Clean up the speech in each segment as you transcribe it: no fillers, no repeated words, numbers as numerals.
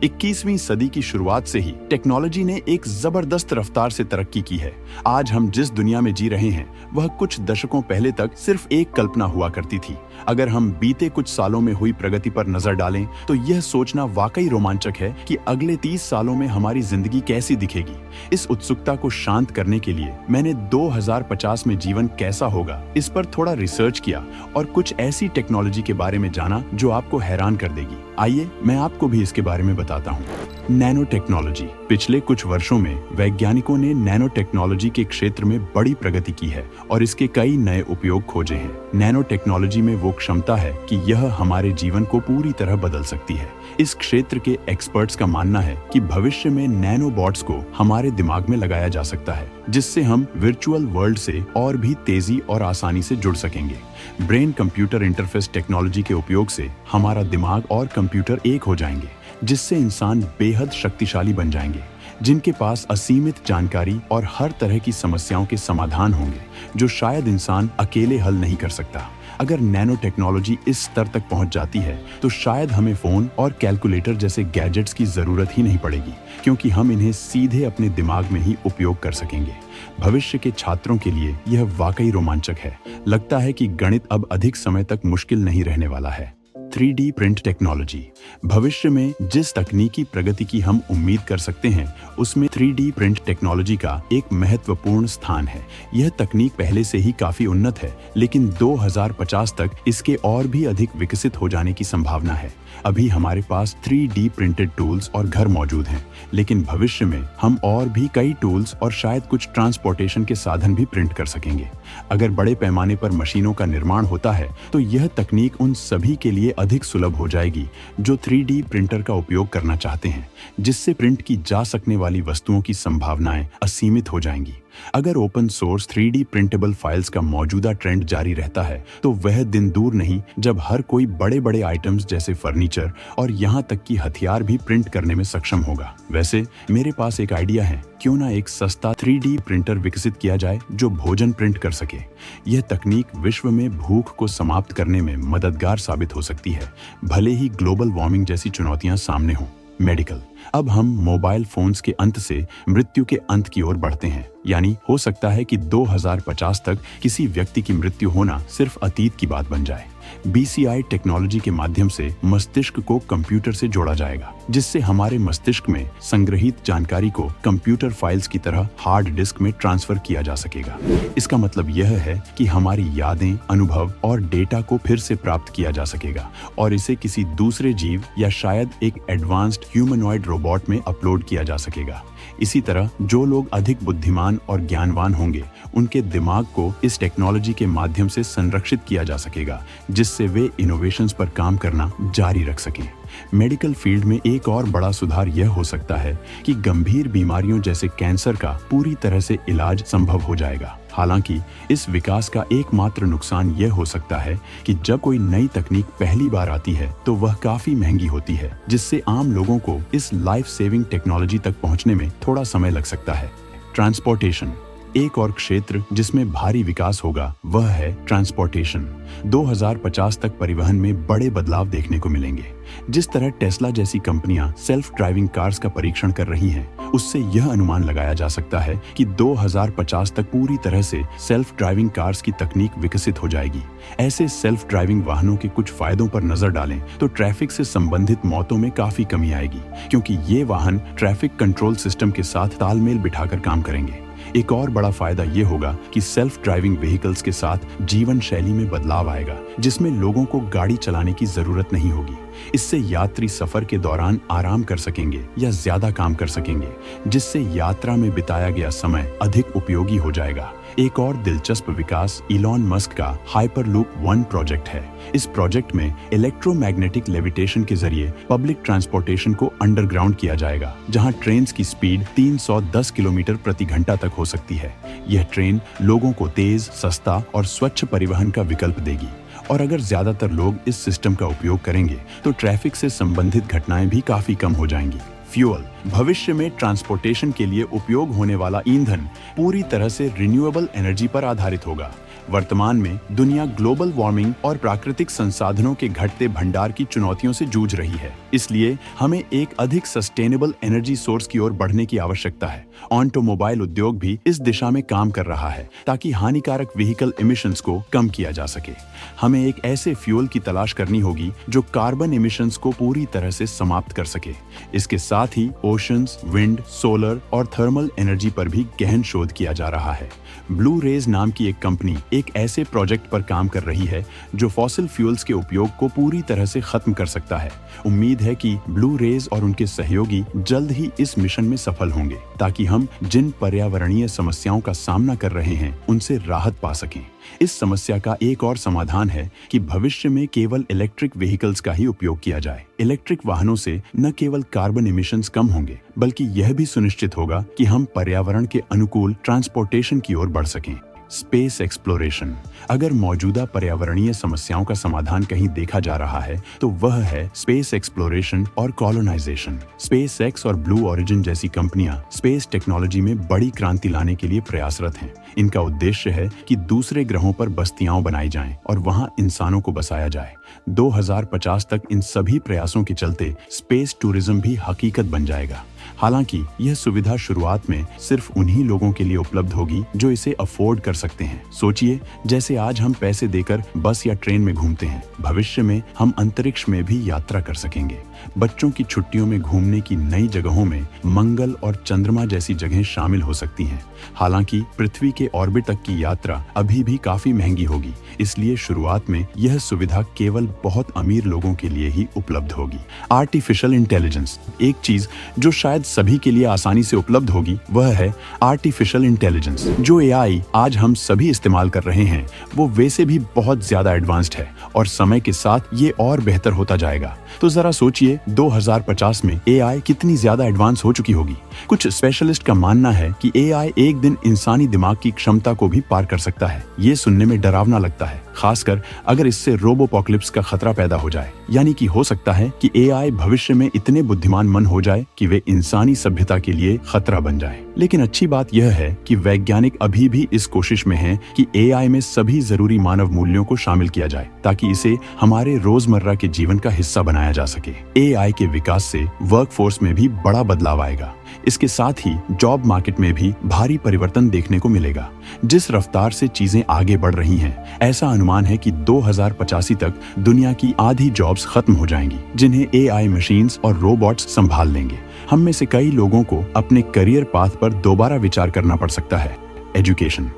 21वीं सदी की शुरुआत से ही टेक्नोलॉजी ने एक जबरदस्त रफ्तार से तरक्की की है। आज हम जिस दुनिया में जी रहे हैं वह कुछ दशकों पहले तक सिर्फ एक कल्पना हुआ करती थी। अगर हम बीते कुछ सालों में हुई प्रगति पर नजर डालें तो यह सोचना वाकई रोमांचक है कि अगले 30 सालों में हमारी जिंदगी कैसी दिखेगी। इस उत्सुकता को शांत करने के लिए मैंने 2050 में जीवन कैसा होगा इस पर थोड़ा रिसर्च किया और कुछ ऐसी टेक्नोलॉजी के बारे में जाना जो आपको हैरान कर देगी। आइए मैं आपको भी इसके बारे में बताता हूँ। Nano technology. पिछले कुछ वर्षों में वैज्ञानिकों ने नैनो टेक्नोलॉजी के क्षेत्र में बड़ी प्रगति की है और इसके कई नए उपयोग खोजे हैं। नैनो टेक्नोलॉजी में वो क्षमता है कि यह हमारे जीवन को पूरी तरह बदल सकती है। इस क्षेत्र के एक्सपर्ट्स का मानना है कि भविष्य में नैनोबॉट्स को हमारे दिमाग में लगाया जा सकता है, जिससे हम वर्चुअल वर्ल्ड से और भी तेजी और आसानी से जुड़ सकेंगे। ब्रेन कंप्यूटर इंटरफेस टेक्नोलॉजी के उपयोग से हमारा दिमाग और कंप्यूटर एक हो जाएंगे, जिससे इंसान बेहद शक्तिशाली बन जाएंगे, जिनके पास असीमित जानकारी और हर तरह की समस्याओं के समाधान होंगे जो शायद इंसान अकेले हल नहीं कर सकता। अगर नैनो टेक्नोलॉजी इस स्तर तक पहुंच जाती है तो शायद हमें फोन और कैलकुलेटर जैसे गैजेट्स की जरूरत ही नहीं पड़ेगी, क्योंकि हम इन्हें सीधे अपने दिमाग में ही उपयोग कर सकेंगे। भविष्य के छात्रों के लिए यह वाकई रोमांचक है। लगता है कि गणित अब अधिक समय तक मुश्किल नहीं रहने वाला है। 3D print technology. भविष्य में जिस तकनीकी प्रगति की हम उम्मीद कर सकते हैं उसमें 3D प्रिंट टेक्नोलॉजी का एक महत्वपूर्ण स्थान है। यह तकनीक पहले से ही काफी उन्नत है, लेकिन 2050 तक इसके और भी अधिक विकसित हो जाने की संभावना है। अभी हमारे पास 3D प्रिंटेड टूल्स और घर मौजूद हैं, लेकिन भविष्य में हम और भी कई टूल्स और शायद कुछ ट्रांसपोर्टेशन के साधन भी प्रिंट कर सकेंगे। अगर बड़े पैमाने पर मशीनों का निर्माण होता है तो यह तकनीक उन सभी के लिए अधिक सुलभ हो जाएगी जो 3D प्रिंटर का उपयोग करना चाहते हैं, जिससे प्रिंट की जा सकने वाली वस्तुओं की संभावनाएं असीमित हो जाएंगी। अगर open source 3D printable files का मौजूदा ट्रेंड जारी रहता है तो वह दिन दूर नहीं जब हर कोई बड़े बड़े आइटम्स जैसे फर्नीचर और यहाँ तक कि हथियार भी प्रिंट करने में सक्षम होगा। वैसे मेरे पास एक आइडिया है, क्यों ना एक सस्ता 3D प्रिंटर विकसित किया जाए जो भोजन प्रिंट कर सके। यह तकनीक विश्व में भूख को समाप्त करने में मददगार साबित हो सकती है, भले ही ग्लोबल वार्मिंग जैसी चुनौतियां सामने हों। मेडिकल। अब हम मोबाइल फोन्स के अंत से मृत्यु के अंत की ओर बढ़ते हैं, यानी हो सकता है कि 2050 तक किसी व्यक्ति की मृत्यु होना सिर्फ अतीत की बात बन जाए। BCI टेक्नोलॉजी के माध्यम से मस्तिष्क को कंप्यूटर से जोड़ा जाएगा, जिससे हमारे मस्तिष्क में संग्रहित जानकारी को कंप्यूटर फाइल्स की तरह हार्ड डिस्क में ट्रांसफर किया जा सकेगा। इसका मतलब यह है कि हमारी यादें, अनुभव और डेटा को फिर से प्राप्त किया जा सकेगा और इसे किसी दूसरे जीव या शायद एक एडवांस्ड ह्यूमनॉइड रोबोट में अपलोड किया जा सकेगा। इसी तरह जो लोग अधिक बुद्धिमान और ज्ञानवान होंगे उनके दिमाग को इस टेक्नोलॉजी के माध्यम से संरक्षित किया जा सकेगा, जिससे वे इनोवेशंस पर काम करना जारी रख सकें। मेडिकल फील्ड में एक और बड़ा सुधार यह हो सकता है कि गंभीर बीमारियों जैसे कैंसर का पूरी तरह से इलाज संभव हो जाएगा। हालांकि इस विकास का एकमात्र नुकसान यह हो सकता है कि जब कोई नई तकनीक पहली बार आती है तो वह काफी महंगी होती है, जिससे आम लोगों को इस लाइफ सेविंग टेक्नोलॉजी तक पहुंचने में थोड़ा समय लग सकता है। ट्रांसपोर्टेशन। एक और क्षेत्र जिसमें भारी विकास होगा वह है ट्रांसपोर्टेशन। 2050 तक परिवहन में बड़े बदलाव देखने को मिलेंगे। जिस तरह टेस्ला जैसी कंपनियां सेल्फ ड्राइविंग कार्स का परीक्षण कर रही हैं, उससे यह अनुमान लगाया जा सकता है कि 2050 तक पूरी तरह से सेल्फ ड्राइविंग कार्स की तकनीक विकसित हो जाएगी। ऐसे सेल्फ ड्राइविंग वाहनों के कुछ फायदों पर नजर डालें तो ट्रैफिक से संबंधित मौतों में काफी कमी आएगी, क्योंकि ये वाहन ट्रैफिक कंट्रोल सिस्टम के साथ तालमेल बिठाकर काम करेंगे। एक और बड़ा फायदा ये होगा कि सेल्फ ड्राइविंग व्हीकल्स के साथ जीवन शैली में बदलाव आएगा, जिसमें लोगों को गाड़ी चलाने की जरूरत नहीं होगी। इससे यात्री सफर के दौरान आराम कर सकेंगे या ज्यादा काम कर सकेंगे, जिससे यात्रा में बिताया गया समय अधिक उपयोगी हो जाएगा। एक और दिलचस्प विकास इलॉन मस्क का हाइपरलूप 1 प्रोजेक्ट है। इस प्रोजेक्ट में इलेक्ट्रोमैग्नेटिक लेविटेशन के जरिए पब्लिक ट्रांसपोर्टेशन को अंडरग्राउंड किया जाएगा, जहां ट्रेन्स की स्पीड 310 किलोमीटर प्रति घंटा तक हो सकती है। यह ट्रेन लोगों को तेज, सस्ता और स्वच्छ परिवहन का विकल्प देगी। और अगर ज्यादातर लोग इस सिस्टम का उपयोग करेंगे तो ट्रैफिक से संबंधित घटनाएं भी काफी कम हो जाएंगी। फ्यूल। भविष्य में ट्रांसपोर्टेशन के लिए उपयोग होने वाला ईंधन पूरी तरह से रिन्यूएबल एनर्जी पर आधारित होगा। वर्तमान में दुनिया ग्लोबल वार्मिंग और प्राकृतिक संसाधनों के घटते भंडार की चुनौतियों से जूझ रही है। इसलिए हमें एक अधिक सस्टेनेबल एनर्जी सोर्स की ओर बढ़ने की आवश्यकता है। ऑटोमोबाइल उद्योग भी इस दिशा में काम कर रहा है ताकि हानिकारक व्हीकल इमिशंस को कम किया जा सके। हमें एक ऐसे फ्यूल की तलाश करनी होगी जो कार्बन इमिशंस को पूरी तरह से समाप्त कर सके। इसके साथ ही ओशंस, विंड, सोलर और थर्मल एनर्जी पर भी गहन शोध किया जा रहा है। ब्लू रेज नाम की एक कंपनी एक ऐसे प्रोजेक्ट पर काम कर रही है जो फॉसिल फ्यूल्स के उपयोग को पूरी तरह से खत्म कर सकता है। उम्मीद है कि ब्लू रेज और उनके सहयोगी जल्द ही इस मिशन में सफल होंगे ताकि हम जिन पर्यावरणीय समस्याओं का सामना कर रहे हैं उनसे राहत पा सकें। इस समस्या का एक और समाधान है कि भविष्य में केवल इलेक्ट्रिक व्हीकल्स का ही उपयोग किया जाए। इलेक्ट्रिक वाहनों से न केवल कार्बन इमिशंस कम होंगे बल्कि यह भी सुनिश्चित होगा कि हम पर्यावरण के अनुकूल ट्रांसपोर्टेशन की ओर बढ़ सकें। Space exploration. अगर मौजूदा पर्यावरणीय समस्याओं का समाधान कहीं देखा जा रहा है तो वह है स्पेस एक्सप्लोरेशन और कॉलोनाइजेशन। स्पेस एक्स और ब्लू ओरिजिन जैसी कंपनियां स्पेस टेक्नोलॉजी में बड़ी क्रांति लाने के लिए प्रयासरत हैं। इनका उद्देश्य है कि दूसरे ग्रहों पर बस्तियां बनाई जाएं और वहां इंसानों को बसाया जाए। 2050 तक इन सभी प्रयासों के चलते स्पेस टूरिज्म भी हकीकत बन जाएगा। हालांकि यह सुविधा शुरुआत में सिर्फ उन्हीं लोगों के लिए उपलब्ध होगी जो इसे अफोर्ड कर सकते हैं। सोचिए, जैसे आज हम पैसे देकर बस या ट्रेन में घूमते हैं, भविष्य में हम अंतरिक्ष में भी यात्रा कर सकेंगे। बच्चों की छुट्टियों में घूमने की नई जगहों में मंगल और चंद्रमा जैसी जगहें शामिल हो सकती हैं। हालांकि पृथ्वी के ऑर्बिट तक की यात्रा अभी भी काफी महंगी होगी, इसलिए शुरुआत में यह सुविधा केवल बहुत अमीर लोगों के लिए ही उपलब्ध होगी। Artificial intelligence. एक चीज जो शायद सभी के लिए आसानी से उपलब्ध होगी वह है आर्टिफिशियल इंटेलिजेंस। जो एआई आज हम सभी इस्तेमाल कर रहे हैं वो वैसे भी बहुत ज्यादा एडवांस्ड है और समय के साथ ये और बेहतर होता जाएगा। तो जरा सोचिए 2050 में एआई कितनी ज्यादा एडवांस हो चुकी होगी। कुछ स्पेशलिस्ट का मानना है कि एआई एक दिन इंसानी दिमाग की क्षमता को भी पार कर सकता है। ये सुनने में डरावना लगता है, खासकर अगर इससे रोबोपॉकलिप्स का खतरा पैदा हो जाए। यानी कि हो सकता है कि एआई भविष्य में इतने बुद्धिमान मन हो जाए कि वे इंसानी सभ्यता के लिए खतरा बन जाए। लेकिन अच्छी बात यह है कि वैज्ञानिक अभी भी इस कोशिश में हैं कि एआई में सभी जरूरी मानव मूल्यों को शामिल किया जाए ताकि इसे हमारे रोजमर्रा के जीवन का हिस्सा बनाया जा सके। एआई के विकास से वर्कफोर्स में भी बड़ा बदलाव आएगा। इसके साथ ही जॉब मार्केट में भी भारी परिवर्तन देखने को मिलेगा। जिस रफ्तार से चीजें आगे बढ़ रही हैं, ऐसा अनुमान है कि 2085 तक दुनिया की आधी जॉब्स खत्म हो जाएंगी, जिन्हें एआई मशीन्स और रोबोट्स संभाल लेंगे। हम में से कई लोगों को अपने करियर पाथ पर दोबारा विचार करना पड़ सकता है। एजुकेशन।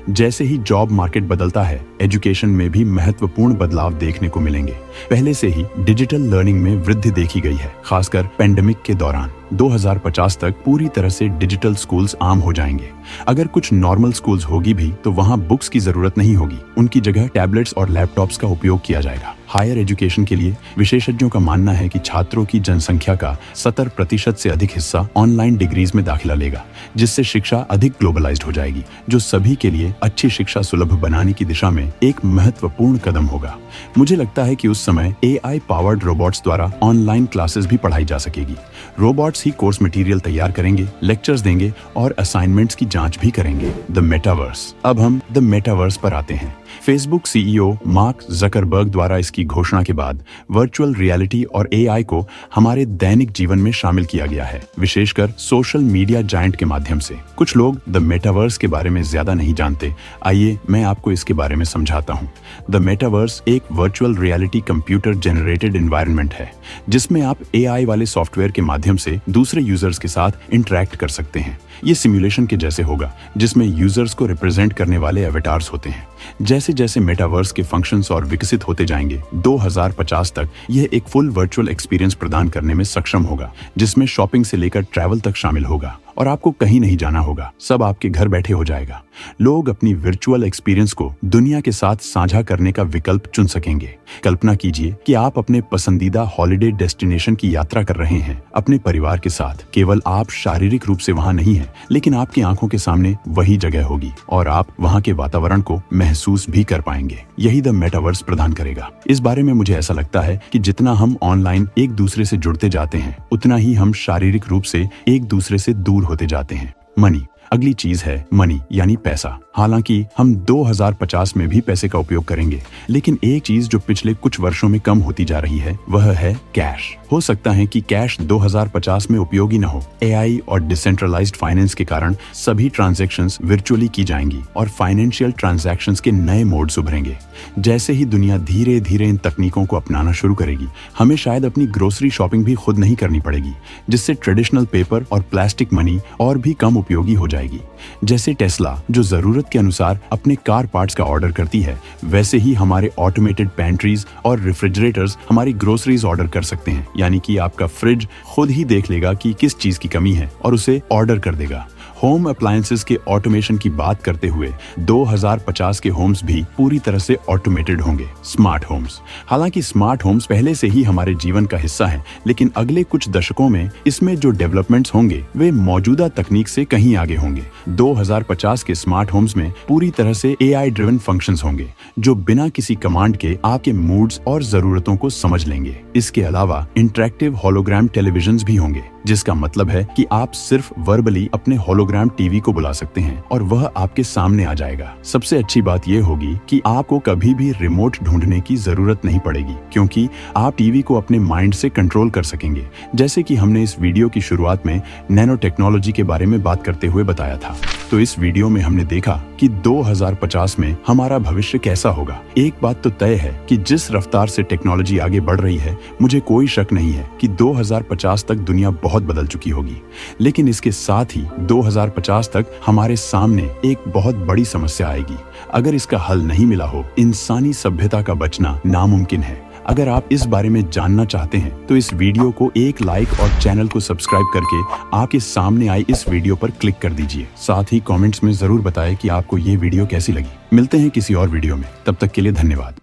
जैसे ही जॉब मार्केट बदलता है, एजुकेशन में भी महत्वपूर्ण बदलाव देखने को मिलेंगे। पहले से ही डिजिटल लर्निंग में वृद्धि देखी गई है, खासकर पेंडेमिक के दौरान। 2050 तक पूरी तरह से डिजिटल स्कूल्स आम हो जाएंगे। अगर कुछ नॉर्मल स्कूल्स होगी भी तो वहां बुक्स की जरूरत नहीं होगी, उनकी जगह टैबलेट्स और लैपटॉप्स का उपयोग किया जाएगा। हायर एजुकेशन के लिए विशेषज्ञों का मानना है कि छात्रों की जनसंख्या का 70% से अधिक हिस्सा ऑनलाइन डिग्रीज में दाखिला लेगा, जिससे शिक्षा अधिक ग्लोबलाइज्ड हो जाएगी, जो सभी के लिए अच्छी शिक्षा सुलभ बनाने की दिशा में एक महत्वपूर्ण कदम होगा। मुझे लगता है कि उस समय एआई पावर्ड रोबोट्स द्वारा ऑनलाइन क्लासेस भी पढ़ाई जा सकेगी। रोबोट्स ही कोर्स मटेरियल तैयार करेंगे, लेक्चर्स देंगे और असाइनमेंट्स की जांच भी करेंगे। The metaverse. अब हम द मेटावर्स पर आते हैं। फेसबुक सीईओ मार्क जकरबर्ग द्वारा इसकी घोषणा के बाद वर्चुअल रियलिटी और एआई को हमारे दैनिक जीवन में शामिल किया गया है, विशेषकर सोशल मीडिया जायंट के माध्यम से। कुछ लोग द मेटावर्स के बारे में ज्यादा नहीं जानते। आइए मैं आपको इसके बारे में समझाता हूँ। द मेटावर्स एक virtual reality computer generated environment है, जिसमें आप एआई वाले सॉफ्टवेयर के माध्यम से दूसरे यूजर्स के साथ इंटरैक्ट कर सकते हैं। ये सिमुलेशन के जैसे होगा, जिसमें यूजर्स को रिप्रेजेंट करने वाले एवेटार्स होते हैं। जैसे जैसे मेटावर्स के फंक्शंस और विकसित होते जाएंगे, 2050 तक यह एक फुल वर्चुअल एक्सपीरियंस प्रदान करने में सक्षम होगा, जिसमें शॉपिंग से लेकर ट्रैवल तक शामिल होगा और आपको कहीं नहीं जाना होगा, सब आपके घर बैठे हो जाएगा। लोग अपनी वर्चुअल एक्सपीरियंस को दुनिया के साथ साझा करने का विकल्प चुन सकेंगे। कल्पना कीजिए कि आप अपने पसंदीदा हॉलिडे डेस्टिनेशन की यात्रा कर रहे हैं अपने परिवार के साथ। केवल आप शारीरिक रूप से वहां नहीं हैं, लेकिन आपकी आंखों के सामने वही जगह होगी और आप वहां के वातावरण को महसूस भी कर पाएंगे। यही द मेटावर्स प्रदान करेगा। इस बारे में मुझे ऐसा लगता है कि जितना हम ऑनलाइन एक दूसरे से जुड़ते जाते हैं, उतना ही हम शारीरिक रूप से एक दूसरे से दूर होते जाते हैं। मनी। अगली चीज है मनी यानी पैसा। हालांकि हम 2050 में भी पैसे का उपयोग करेंगे, लेकिन एक चीज जो पिछले कुछ वर्षों में कम होती जा रही है वह है कैश। हो सकता है कि कैश 2050 में उपयोगी न हो। एआई और डिसेंट्रलाइज्ड फाइनेंस के कारण सभी ट्रांजैक्शंस वर्चुअली की जाएंगी और फाइनेंशियल ट्रांजैक्शंस के नए मोड्स उभरेंगे। जैसे ही दुनिया धीरे धीरे इन तकनीकों को अपनाना शुरू करेगी, हमें शायद अपनी ग्रोसरी शॉपिंग भी खुद नहीं करनी पड़ेगी, जिससे ट्रेडिशनल पेपर और प्लास्टिक मनी और भी कम उपयोगी हो जाएगी। जैसे टेस्ला जो जरूरत के अनुसार अपने कार पार्ट्स का ऑर्डर करती है, वैसे ही हमारे ऑटोमेटेड पैंट्रीज और रेफ्रिजरेटर्स हमारी ग्रोसरीज ऑर्डर कर सकते हैं। यानी कि आपका फ्रिज खुद ही देख लेगा कि किस चीज की कमी है और उसे ऑर्डर कर देगा। होम अप्लायंसेस के ऑटोमेशन की बात करते हुए 2050 के होम्स भी पूरी तरह से ऑटोमेटेड होंगे, स्मार्ट होम्स। हालांकि स्मार्ट होम्स पहले से ही हमारे जीवन का हिस्सा हैं, लेकिन अगले कुछ दशकों में इसमें जो डेवलपमेंट्स होंगे वे मौजूदा तकनीक से कहीं आगे होंगे। 2050 के स्मार्ट होम्स में पूरी तरह से एआई ड्रिवन फंक्शंस होंगे, जो बिना किसी कमांड के आपके मूड्स और जरूरतों को समझ लेंगे। इसके अलावा इंटरैक्टिव होलोग्राम टेलीविजन्स भी होंगे, जिसका मतलब है कि आप सिर्फ वर्बली अपने होलोग्राम टीवी को बुला सकते हैं और वह आपके सामने आ जाएगा। सबसे अच्छी बात यह होगी कि आपको कभी भी रिमोट ढूंढने की जरूरत नहीं पड़ेगी, क्योंकि आप टीवी को अपने माइंड से कंट्रोल कर सकेंगे, जैसे कि हमने इस वीडियो की शुरुआत में नैनो टेक्नोलॉजी के बारे में बात करते हुए बताया था। तो इस वीडियो में हमने देखा कि 2050 में हमारा भविष्य कैसा होगा। एक बात तो तय है कि जिस रफ्तार से टेक्नोलॉजी आगे बढ़ रही है, मुझे कोई शक नहीं है कि 2050 तक दुनिया बहुत बदल चुकी होगी। लेकिन इसके साथ ही 2050 तक हमारे सामने एक बहुत बड़ी समस्या आएगी। अगर इसका हल नहीं मिला हो, इंसानी सभ्यता का बचना नामुमकिन है। अगर आप इस बारे में जानना चाहते हैं तो इस वीडियो को एक लाइक और चैनल को सब्सक्राइब करके आपके सामने आई इस वीडियो पर क्लिक कर दीजिए। साथ ही कमेंट्स में जरूर बताएं कि आपको ये वीडियो कैसी लगी। मिलते हैं किसी और वीडियो में, तब तक के लिए धन्यवाद।